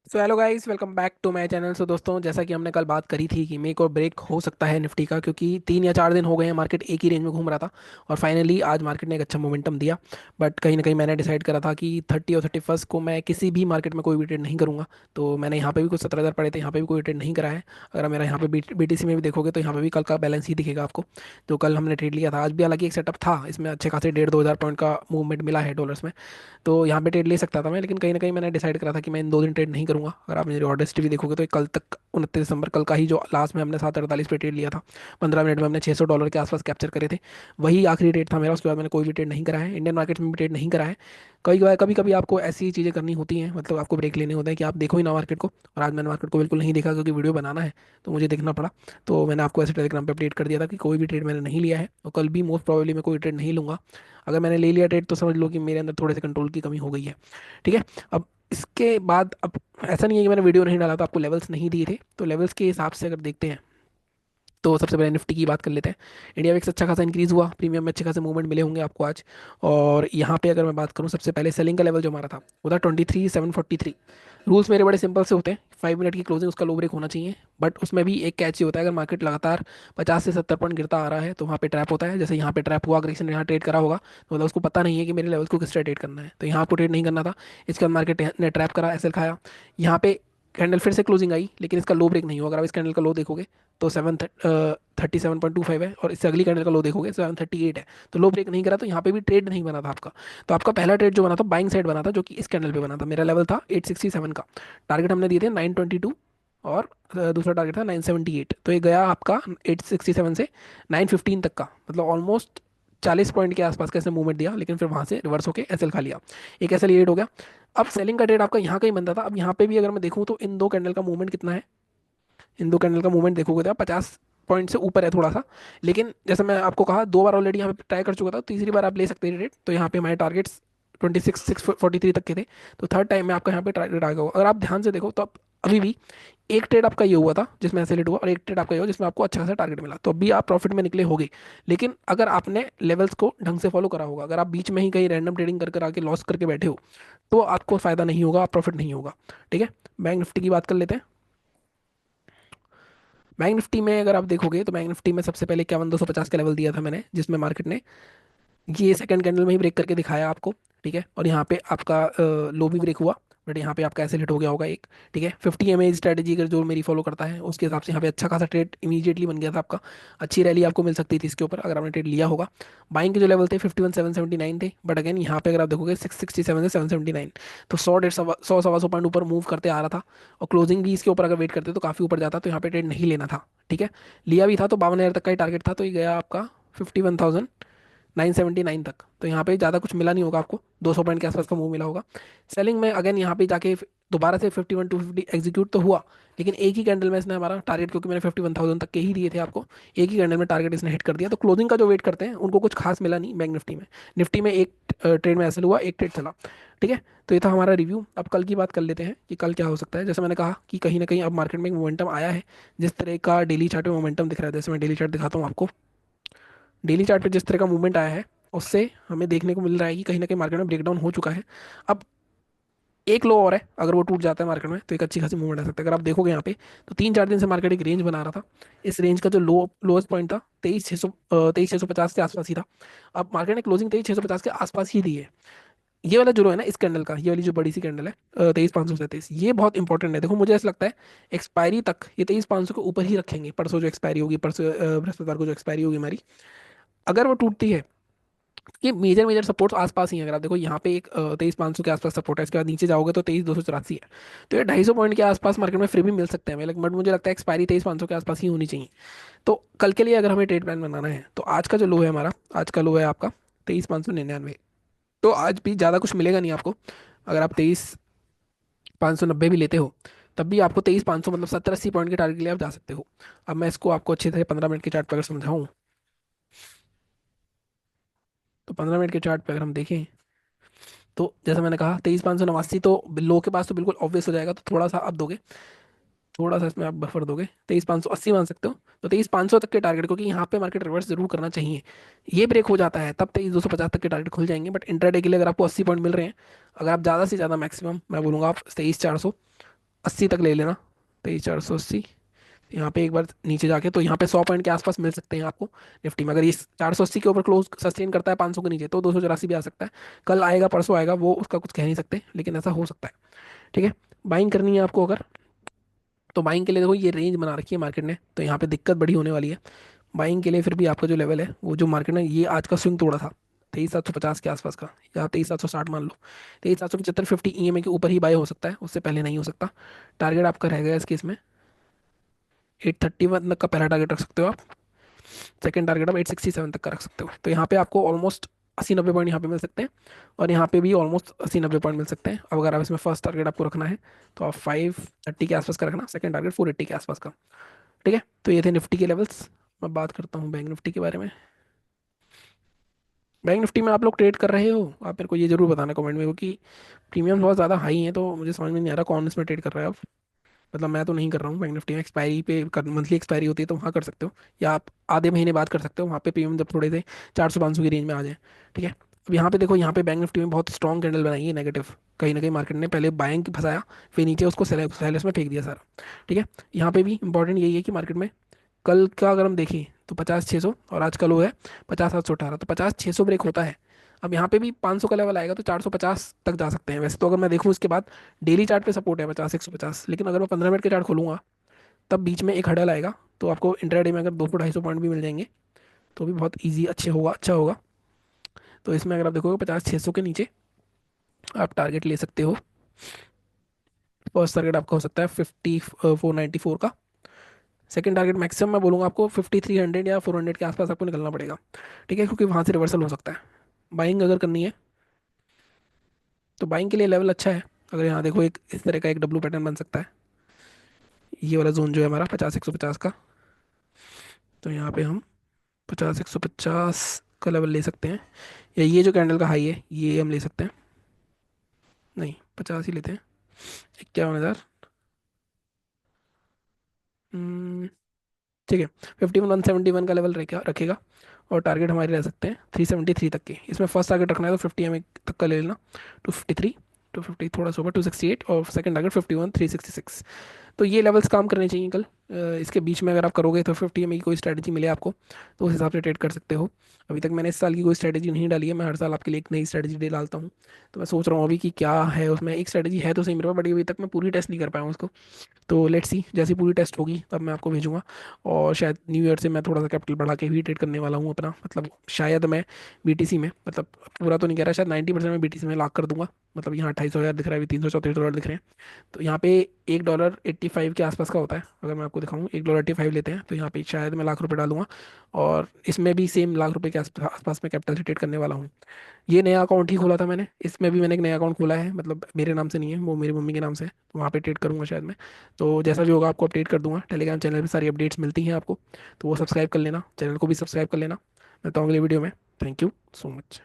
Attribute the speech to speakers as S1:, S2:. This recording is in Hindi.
S1: So hello guys, welcome back to my channel. So दोस्तों, जैसा कि हमने कल बात करी थी कि मेक और ब्रेक हो सकता है निफ्टी का, क्योंकि 3 या 4 दिन हो गए हैं मार्केट एक ही रेंज में घूम रहा था। और फाइनली आज मार्केट ने एक अच्छा मोमेंटम दिया। बट कहीं ना कहीं मैंने डिसाइड करा था कि 30 और 31 को मैं किसी भी मार्केट में कोई भी ट्रेड नहीं करूंगा। तो मैंने यहाँ पे भी कुछ 17,000 पड़े थे, यहाँ पे भी कोई ट्रेड नहीं करा है। अगर आप मेरा यहाँ पे BTC में भी देखोगे तो यहाँ पे भी कल का बैलेंस ही दिखेगा आपको, जो कल हमने ट्रेड लिया था। आज भी हालांकि एक सेटअप था, इसमें अच्छे खासे 1,500-2,000 पॉइंट का मूवमेंट मिला है डॉलर्स में। तो यहाँ पे ट्रेड ले सकता था मैं, लेकिन कहीं ना कहीं मैंने डिसाइड करा था कि मैं इन 2 दिन ट्रेड नहीं करूंगा। अगर आप मेरी ऑर्डर हिस्ट्री भी देखोगे तो ये कल तक 29 दिसंबर कल का ही, जो लास्ट में हमने 7:48 पे ट्रेड लिया था, 15 मिनट में हमने $600 के आसपास कैप्चर करे थे, वही आखिरी ट्रेड था मेरा। उसके बाद मैंने कोई भी ट्रेड नहीं करा है, इंडियन मार्केट में भी ट्रेड नहीं करा है। कभी कभी आपको ऐसी चीज़ें करनी होती हैं, मतलब आपको ब्रेक लेने होते हैं कि आप देखो ही ना मार्केट को। और आज मैंने मार्केट को बिल्कुल नहीं देखा, क्योंकि वीडियो बनाना है तो मुझे देखना पड़ा। तो मैंने आपको ऐसे टेलीग्राम पे अपडेट कर दिया था कि कोई भी ट्रेड मैंने नहीं लिया है, और कल भी मोस्ट प्रोबेबली मैं कोई ट्रेड नहीं लूंगा। अगर मैंने ले लिया ट्रेड तो समझ लो कि मेरे अंदर थोड़े से कंट्रोल की कमी हो गई है। ठीक है। अब इसके बाद, अब ऐसा नहीं है कि मैंने वीडियो नहीं डाला तो आपको लेवल्स नहीं दिए थे, तो लेवल्स के हिसाब से अगर देखते हैं तो सबसे पहले निफ्टी की बात कर लेते हैं। इंडिया में एक अच्छा खासा इंक्रीज हुआ, प्रीमियम में अच्छे खासे मूवमेंट मिले होंगे आपको आज। और यहाँ पे अगर मैं बात करूँ, सबसे पहले सेलिंग का लेवल जो हमारा था वो था 23,743। रूल्स मेरे बड़े सिंपल से होते हैं, 5 मिनट की क्लोजिंग उसका लो ब्रेक होना चाहिए। बट उसमें भी एक कैच ये होता है, अगर मार्केट लगातार 50 से 70 पॉइंट गिरता आ रहा है तो वहाँ पे ट्रैप होता है। जैसे यहाँ पे ट्रैप हुआ, अगर किसी ने यहाँ ट्रेड करा होगा तो मतलब उसको पता नहीं है कि मेरे लेवल को किस तरह ट्रेड करना है, तो यहाँ आपको ट्रेड नहीं करना था। इसके बाद मार्केट ने ट्रैप करा, एसएल खाया। यहाँ पे कैंडल फिर से क्लोजिंग आई, लेकिन इसका लो ब्रेक नहीं हुआ। अगर आप इस कैंडल का लो देखोगे तो 37.25 है, और इससे अगली कैंडल का लो देखोगे 738 है। तो लो ब्रेक नहीं करा, तो यहाँ पे भी ट्रेड नहीं बना था आपका। तो आपका पहला ट्रेड जो बना था बाइंग साइड बना था, जो कि इस कैंडल पे बना था। मेरा लेवल था 867 का, टारगेट हमने दिए थे 922, और दूसरा टारगेट था 978। तो ये गया आपका 867 से 915 तक का, मतलब ऑलमोस्ट 40 पॉइंट के आसपास का इसने मूवमेंट दिया, लेकिन फिर वहां से रिवर्स होकर एसएल खा लिया। एक एसएल एट हो गया। अब सेलिंग का ट्रेड आपका यहाँ कहीं बनता था। अब यहाँ पे भी अगर मैं देखूँ तो इन दो कैंडल का मूवमेंट कितना है, इन दो कैंडल का मूवमेंट देखोगे तो 50 पॉइंट से ऊपर है थोड़ा सा। लेकिन जैसे मैं आपको कहा, 2 बार ऑलरेडी यहाँ पे ट्राई कर चुका था, तीसरी बार आप ले सकते हैं रेट। तो यहाँ पे हमारे टारगेट्स 26,643 तक के थे। तो थर्ड टाइम में आपका यहाँ पे टारगेट आ गया होगा। अगर आप ध्यान से देखो तो अब अभी भी एक ट्रेड आपका ये हुआ था जिसमें ऐसे लेट हुआ, और एक ट्रेड आपका ये हुआ जिसमें आपको अच्छा खासा टारगेट मिला, तो अभी आप प्रॉफिट में निकले होगे। लेकिन अगर आपने लेवल्स को ढंग से फॉलो करा होगा, अगर आप बीच में ही कहीं रैंडम ट्रेडिंग कर कर आके लॉस करके बैठे हो, तो आपको फायदा नहीं होगा, आप प्रॉफिट नहीं होगा। ठीक है। बैंक निफ्टी की बात कर लेते हैं। बैंक निफ्टी में अगर आप देखोगे तो बैंक निफ्टी में सबसे पहले 51,250 का लेवल दिया था मैंने, जिसमें मार्केट ने ये सेकंड कैंडल में ही ब्रेक करके दिखाया आपको। ठीक है। और यहाँ पे आपका लो भी ब्रेक हुआ, बट यहाँ पे आपका ऐसे हिट हो गया होगा एक। ठीक है। 50 MA स्ट्रेटेजी अगर जो मेरी फॉलो करता है उसके हिसाब से यहाँ पे अच्छा खासा ट्रेड इमीडिएटली बन गया था आपका। अच्छी रैली आपको मिल सकती थी इसके ऊपर अगर आपने ट्रेड लिया होगा। बाइंग के जो लेवल थे 51,779 थे, बट अगेन यहाँ पे अगर आप देखोगे 667 से 779, तो 100 150 100 125 पॉइंट ऊपर मूव करते आ रहा था। और क्लोजिंग भी इसके ऊपर अगर वेट करते तो काफी ऊपर जाता, तो यहाँ पे ट्रेड नहीं लेना था। ठीक है। लिया भी था तो 52,000 तक का ही टारगेट था, तो ये गया आपका 51,979 तक। तो यहाँ पे ज़्यादा कुछ मिला नहीं होगा आपको, 200 पॉइंट के आसपास का मूव मिला होगा। सेलिंग में अगेन यहाँ पे जाके दोबारा से 51,250 एग्जीक्यूट तो हुआ, लेकिन एक ही कैंडल में इसने हमारा टारगेट, क्योंकि मैंने 51,000 तक के ही दिए थे आपको, एक ही कैंडल में टारगेट इसने हिट कर दिया। तो क्लोजिंग का जो वेट करते हैं उनको कुछ खास मिला नहीं बैंक निफ्टी में। निफ्टी में एक ट्रेड में ऐसा हुआ, एक ट्रेड चला। ठीक है। तो ये था हमारा रिव्यू। अब कल की बात कर लेते हैं कि कल क्या हो सकता है। जैसे मैंने कहा कि कहीं ना कहीं अब मार्केट में एक मोमेंटम आया है। जिस तरह का डेली चार्ट में मोमेंटम दिख रहा है, जैसे मैं डेली चार्ट दिखाता हूँ आपको। डेली चार्ट पे जिस तरह का मूवमेंट आया है, उससे हमें देखने को मिल रहा है कि कहीं ना कहीं मार्केट में ब्रेकडाउन हो चुका है। अब एक लो और है, अगर वो टूट जाता है मार्केट में तो एक अच्छी खासी मूवमेंट आ सकता है। अगर आप देखोगे यहाँ पे तो 3 4 दिन से मार्केट एक रेंज बना रहा था। इस रेंज का जो लोएस्ट पॉइंट था 23,650 के आसपास ही था। अब मार्केट ने क्लोजिंग 23,650 के आसपास ही दी है। ये वाला जो लो है ना इस कैंडल का, ये वाली जो बड़ी सी कैंडल है 23,537, ये बहुत इंपॉर्टेंट है। देखो मुझे ऐसा लगता है एक्सपायरी तक ये 23,500 के ऊपर ही रखेंगे। परसों जो एक्सपायरी होगी, परसों बृहस्पतिवार को जो एक्सपायरी होगी हमारी, अगर वो टूटती है, ये मेजर मेजर सपोर्ट्स आसपास ही है। अगर आप देखो यहाँ पे एक 23,500 के आसपास सपोर्ट है, इसके बाद नीचे जाओगे तो 23,284 है। तो ये 250 पॉइंट के आसपास मार्केट में फ्री भी मिल सकते हैं हमें, बट मुझे लगता है एक्सपायरी 23,500 के आसपास ही होनी चाहिए। तो कल के लिए अगर हमें ट्रेड प्लान बनाना है तो आज का जो लो है हमारा, आज का लो है आपका 23,599। तो आज भी ज़्यादा कुछ मिलेगा नहीं आपको। अगर आप 23,590 भी लेते हो, तब भी आपको 23,500 मतलब 70 80 पॉइंट के टारगेट के लिए आप जा सकते हो। अब मैं इसको आपको अच्छे से 15 मिनट के चार्ट पर अगर समझाऊँ, तो 15 मिनट के चार्ट पर अगर हम देखें तो जैसा मैंने कहा 23,589 तो लो के पास तो बिल्कुल ऑब्वियस हो जाएगा, तो थोड़ा सा आप दोगे, थोड़ा सा इसमें आप बफर दोगे, 23,580 मान सकते हो। तो 23,500 तक के टारगेट, क्योंकि यहाँ पे मार्केट रिवर्स जरूर करना चाहिए। ये ब्रेक हो जाता है तब 23,250 तक के टारगेट खुल जाएंगे। बट इंट्राडे के लिए अगर आपको 80 पॉइंट मिल रहे हैं, अगर आप ज़्यादा से ज़्यादा मैक्सिमम मैं बोलूँगा आप 23,480 अस्सी तक ले लेना, 23,480। यहाँ पे एक बार नीचे जाके तो यहाँ पे 100 पॉइंट के आसपास मिल सकते हैं आपको निफ्टी में। अगर ये 480 के ऊपर क्लोज सस्टेन करता है 500 के नीचे तो 284 भी आ सकता है। कल आएगा परसों आएगा वो उसका कुछ कह नहीं सकते, लेकिन ऐसा हो सकता है। ठीक है, बाइंग करनी है आपको अगर, तो बाइंग के लिए देखो ये रेंज बना रखी है मार्केट ने, तो यहाँ पे दिक्कत बड़ी होने वाली है। बाइंग के लिए फिर भी आपका जो लेवल है वो जो मार्केट ने ये आज का स्विंग तोड़ा था 23,750 के आसपास का, या 23,760 मान लो, 23,775 50 ईएमए के ऊपर ही बाय हो सकता है, उससे पहले नहीं हो सकता। टारगेट आपका रहेगा इस केस में 831 तक का पहला टारगेट रख सकते हो आप। सेकंड टारगेट आप 867 तक का रख सकते हो। तो यहाँ पे आपको ऑलमोस्ट 80-90 पॉइंट यहाँ पे मिल सकते हैं, और यहाँ पे भी ऑलमोस्ट 80-90 पॉइंट मिल सकते हैं। अब अगर आप इसमें फर्स्ट टारगेट आपको रखना है तो आप 530 के आसपास का रखना, सेकंड टारगेट 480 के आसपास का। ठीक है, तो ये थे निफ्टी के लेवल्स। मैं बात करता हूँ बैंक निफ्टी के बारे में। बैंक निफ्टी में आप लोग ट्रेड कर रहे हो, आप मेरे को ये जरूर बताना कमेंट में, क्योंकि प्रीमियम बहुत ज़्यादा हाई है तो मुझे समझ में नहीं आ रहा कौन इसमें ट्रेड कर रहा है अब। मतलब मैं तो नहीं कर रहा हूँ बैंक निफ्टी में। एक्सपायरी पे मंथली एक्सपायरी होती है तो वहाँ कर सकते हो, या आप आधे महीने बाद कर सकते हो, वहाँ पे प्रीमियम जब थोड़े से 400-500 की रेंज में आ जाए। ठीक है, अब यहाँ पे देखो, यहाँ पे बैंक निफ्टी में बहुत स्ट्रॉन्ग कैंडल बनाई है नेगेटिव। कहीं ना कहीं मार्केट ने पहले बाइंग फंसाया, फिर नीचे उसको सेलेस में फेंक दिया सारा। ठीक है, यहाँ पे भी इंपॉर्टेंट यही है कि मार्केट में कल का अगर हम देखें तो 50-600, और आज का लो है 50-718, तो 50-600 ब्रेक होता है। अब यहाँ पे भी 500 का लेवल आएगा तो 450 तक जा सकते हैं। वैसे तो अगर मैं देखूँ इसके बाद डेली चार्ट पे सपोर्ट है 50-150, लेकिन अगर मैं 15 मिनट के चार्ट खोलूंगा तब बीच में एक हडल आएगा, तो आपको इंट्राडे में अगर 200-250 पॉइंट भी मिल जाएंगे तो भी बहुत ईजी अच्छे होगा, अच्छा होगा। तो इसमें अगर आप देखोगे 50-600 के नीचे आप टारगेट ले सकते हो। फर्स्ट टारगेट आपका हो सकता है 5494 का। सेकंड टारगेट मैक्सिमम मैं बोलूँगा आपको 5300 या 400 के आसपास आपको निकलना पड़ेगा। ठीक है, क्योंकि वहाँ से रिवर्सल हो सकता है। बाइंग अगर करनी है तो बाइंग के लिए लेवल अच्छा है। अगर यहाँ देखो एक इस तरह का एक डब्लू पैटर्न बन सकता है, ये वाला जोन जो है हमारा 50-150 का। तो यहाँ पे हम 50-150 का लेवल ले सकते हैं, या ये जो कैंडल का हाई है ये हम ले सकते हैं। नहीं, 50 ही लेते हैं, 51,000। ठीक है, 51,171 का लेवल रखेगा। और टारगेट हमारे रह सकते हैं 373 तक के। इसमें फर्स्ट टारगेट रखना है तो 50 तक का ले लेना, 253, 250 थोड़ा सा ऊपर 268, और सेकंड टारगेट 51,366। तो ये लेवल्स काम करने चाहिए कल। इसके बीच में अगर आप करोगे तो 50 की कोई स्ट्रैटेजी मिले आपको तो उस हिसाब से ट्रेड कर सकते हो। अभी तक मैंने इस साल की कोई स्ट्रैटेजी नहीं डाली है, मैं हर साल आपके लिए एक नई स्ट्रैटेजी डे डालता हूँ। तो मैं सोच रहा हूँ अभी कि क्या है उसमें। एक स्ट्रैटेजी है तो सही मेरे पास, बट अभी तक मैं पूरी टेस्ट नहीं कर पाया हूँ उसको। तो लेट्स सी, जैसी पूरी टेस्ट होगी तब मैं आपको भेजूंगा। और शायद न्यू ईयर से मैं थोड़ा सा कैपिटल बढ़ा के भी ट्रेड करने वाला हूँ अपना, मतलब शायद मैं बीटीसी में, मतलब पूरा तो नहीं कह रहा, शायद 90% में बीटीसी में लॉक कर दूंगा। मतलब यहाँ 2,500 दिख रहा है, अभी $334 दिख रहे हैं। तो यहाँ पे $1.85 के आसपास का होता है। अगर मैं आपको दिखाऊँ, $1.85 लेते हैं, तो यहाँ पे शायद मैं लाख रुपए डालूंगा। और इसमें भी सेम लाख रुपए के आसपास में कैपिटल से ट्रेड करने वाला हूँ। ये नया अकाउंट ही खोला था मैंने, इसमें भी मैंने एक नया अकाउंट खोला है, मतलब मेरे नाम से नहीं है, वो मेरी मम्मी के नाम से है, तो वहाँ पे ट्रेड करूँगा शायद मैं। तो जैसा भी होगा आपको अपडेट कर दूंगा। टेलीग्राम चैनल पे सारी अपडेट्स मिलती हैं आपको, तो वो सब्सक्राइब कर लेना, चैनल को भी सब्सक्राइब कर लेना। मिलता हूँ अगले वीडियो में। Thank you so much.